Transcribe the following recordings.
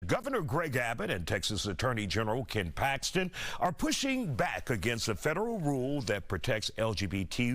Governor Greg Abbott and Texas Attorney General Ken Paxton are pushing back against a federal rule that protects LGBTQ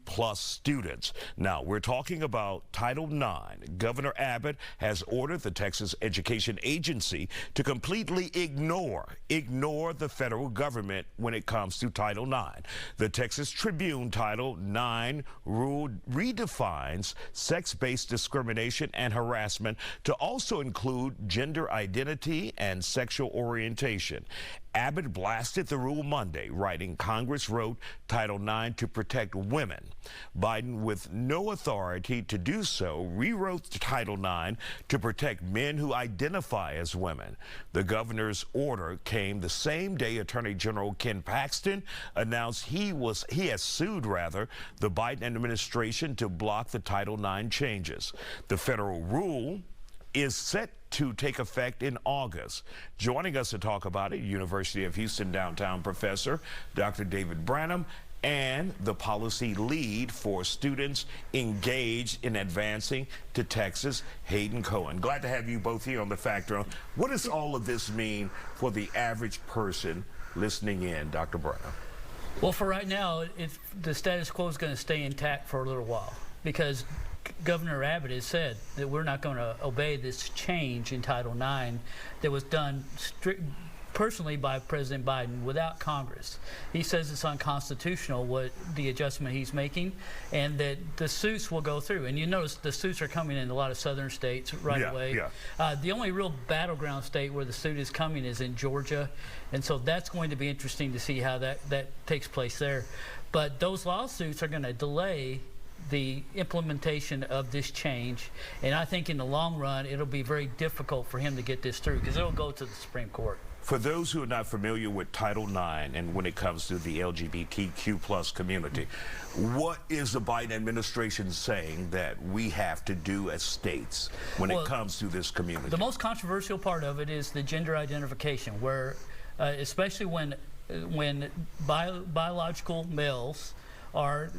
plus students. Now, we're talking about Title IX. Governor Abbott has ordered the Texas Education Agency to completely ignore the federal government when it comes to Title IX. The Texas Tribune Title IX rule redefines sex-based discrimination and harassment to also include gender identity and sexual orientation. Abbott blasted the rule Monday, writing, Congress wrote Title IX to protect women. Biden, with no authority to do so, rewrote Title IX to protect men who identify as women. The governor's order came the same day Attorney General Ken Paxton announced he has sued the Biden administration to block the Title IX changes. The federal rule is set to take effect in August. Joining us to talk about it, University of Houston downtown professor Dr. David Branham and the policy lead for students engaged in advancing to Texas, Hayden Cohen. Glad to have you both here on The Factor. What does all of this mean for the average person listening in, Dr. Branham? Well, for right now, the status quo is going to stay intact for a little while because Governor Abbott has said that we're not going to obey this change in Title IX that was done personally by President Biden without Congress. He says it's unconstitutional, what the adjustment he's making, and that the suits will go through. And you notice the suits are coming in a lot of southern states right away. The only real battleground state where the suit is coming is in Georgia, and so that's going to be interesting to see how that takes place there. But those lawsuits are going to delay the implementation of this change, and I think in the long run it'll be very difficult for him to get this through because it'll go to the Supreme Court. For those who are not familiar with Title IX and when it comes to the LGBTQ plus community, what is the Biden administration saying that we have to do as states when it comes to this community? The most controversial part of it is the gender identification, where especially when biological males are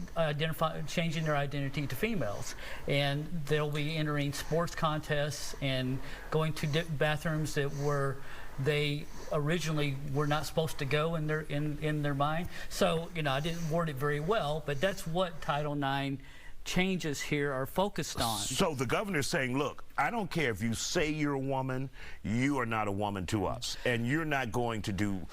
changing their identity to females, and they'll be entering sports contests and going to bathrooms that they originally were not supposed to go in their mind. So, you know, I didn't word it very well, but that's what Title IX changes here are focused on. So the governor's saying, look, I don't care if you say you're a woman, you are not a woman to us, and you're not going to do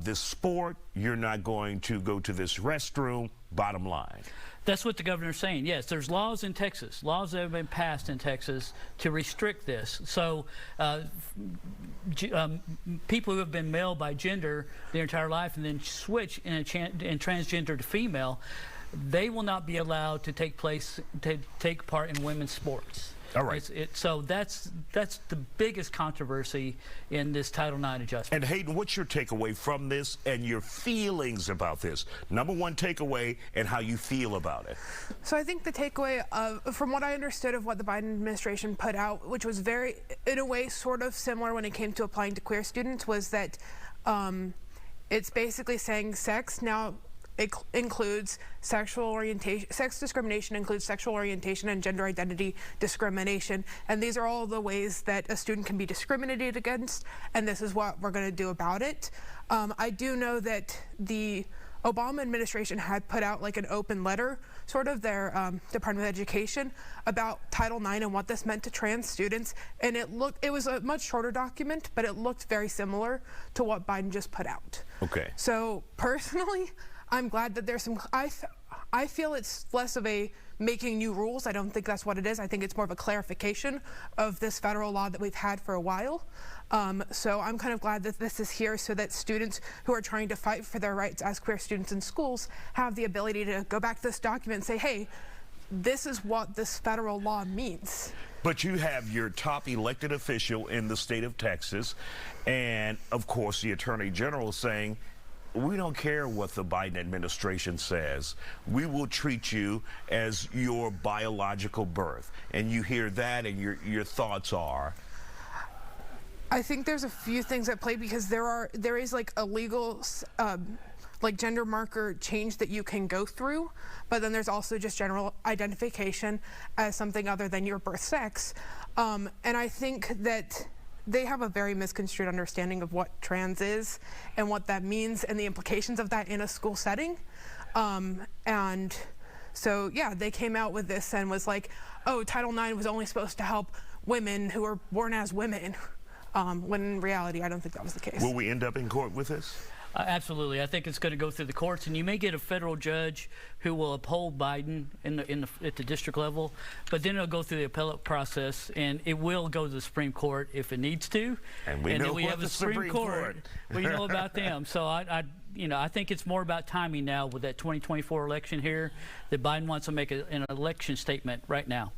this sport, you're not going to go to this restroom, bottom line. That's what the governor's saying. Yes, there's laws in Texas, laws that have been passed in Texas to restrict this. So people who have been male by gender their entire life and then switch in transgender to female, they will not be allowed to take part in women's sports. All right. So that's the biggest controversy in this Title IX adjustment. And Hayden, what's your takeaway from this and your feelings about this? Number one takeaway and how you feel about it. So I think the takeaway from what I understood of what the Biden administration put out, which was very, in a way, sort of similar when it came to applying to queer students, was that it's basically saying sex now it includes sexual orientation. Sex discrimination includes sexual orientation and gender identity discrimination. And these are all the ways that a student can be discriminated against, and this is what we're going to do about it. I do know that the Obama administration had put out like an open letter, sort of their Department of Education, about Title IX and what this meant to trans students. And it was a much shorter document, but it looked very similar to what Biden just put out. Okay. So personally, I'm glad that there's some, I feel it's less of a making new rules. I don't think that's what it is. I think it's more of a clarification of this federal law that we've had for a while. So I'm kind of glad that this is here so that students who are trying to fight for their rights as queer students in schools have the ability to go back to this document and say, hey, this is what this federal law means. But you have your top elected official in the state of Texas, and of course the Attorney General saying, we don't care what the Biden administration says. We will treat you as your biological birth. And you hear that and your thoughts are? I think there's a few things at play because there is like a legal like gender marker change that you can go through, but then there's also just general identification as something other than your birth sex. And I think that they have a very misconstrued understanding of what trans is and what that means and the implications of that in a school setting. And so, yeah, they came out with this and was like, oh, Title IX was only supposed to help women who were born as women, when in reality, I don't think that was the case. Will we end up in court with this? Absolutely. I think it's going to go through the courts, and you may get a federal judge who will uphold Biden at the district level, but then it'll go through the appellate process, and it will go to the Supreme Court if it needs to. And we know then we have a Supreme Court. We know about them. So I think it's more about timing now with that 2024 election here, that Biden wants to make an election statement right now.